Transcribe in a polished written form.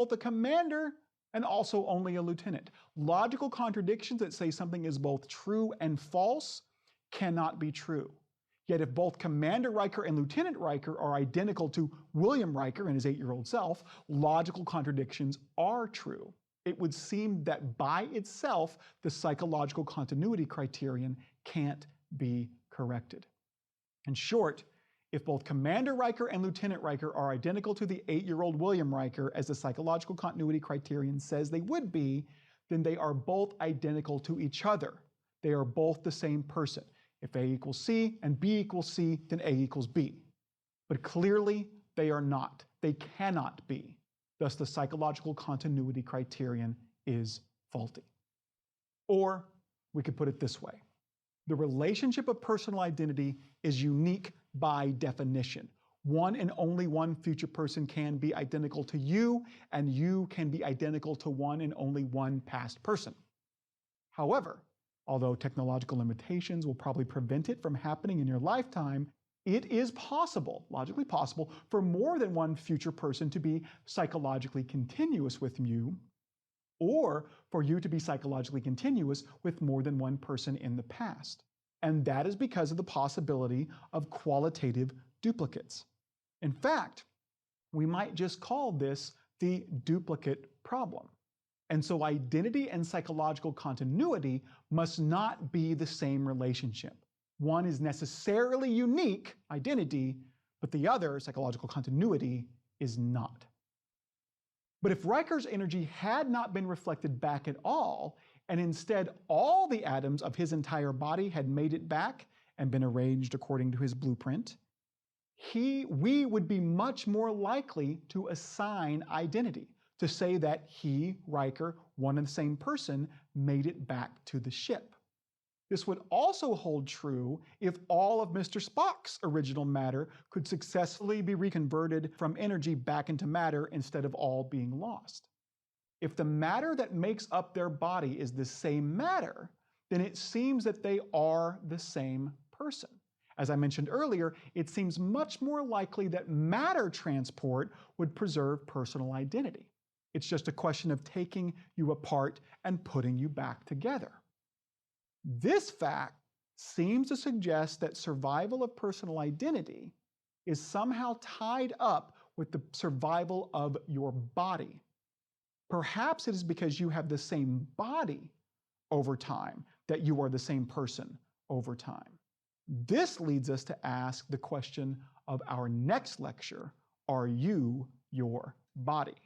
both a commander and also only a lieutenant. Logical contradictions that say something is both true and false cannot be true. Yet if both Commander Riker and Lieutenant Riker are identical to William Riker and his 8-year-old self, logical contradictions are true. It would seem that by itself, the psychological continuity criterion can't be corrected. In short, if both Commander Riker and Lieutenant Riker are identical to the 8-year-old William Riker, as the psychological continuity criterion says they would be, then they are both identical to each other. They are both the same person. If A equals C and B equals C, then A equals B. But clearly, they are not. They cannot be. Thus, the psychological continuity criterion is faulty. Or we could put it this way. The relationship of personal identity is unique by definition. One and only one future person can be identical to you, and you can be identical to one and only one past person. However, although technological limitations will probably prevent it from happening in your lifetime, it is possible, logically possible, for more than one future person to be psychologically continuous with you, or for you to be psychologically continuous with more than one person in the past. And that is because of the possibility of qualitative duplicates. In fact, we might just call this the duplicate problem. And so identity and psychological continuity must not be the same relationship. One is necessarily unique, identity, but the other, psychological continuity, is not. But if Riker's energy had not been reflected back at all, and instead all the atoms of his entire body had made it back and been arranged according to his blueprint, we would be much more likely to assign identity, to say that he, Riker, one and the same person, made it back to the ship. This would also hold true if all of Mr. Spock's original matter could successfully be reconverted from energy back into matter instead of all being lost. If the matter that makes up their body is the same matter, then it seems that they are the same person. As I mentioned earlier, it seems much more likely that matter transport would preserve personal identity. It's just a question of taking you apart and putting you back together. This fact seems to suggest that survival of personal identity is somehow tied up with the survival of your body. Perhaps it is because you have the same body over time that you are the same person over time. This leads us to ask the question of our next lecture: are you your body?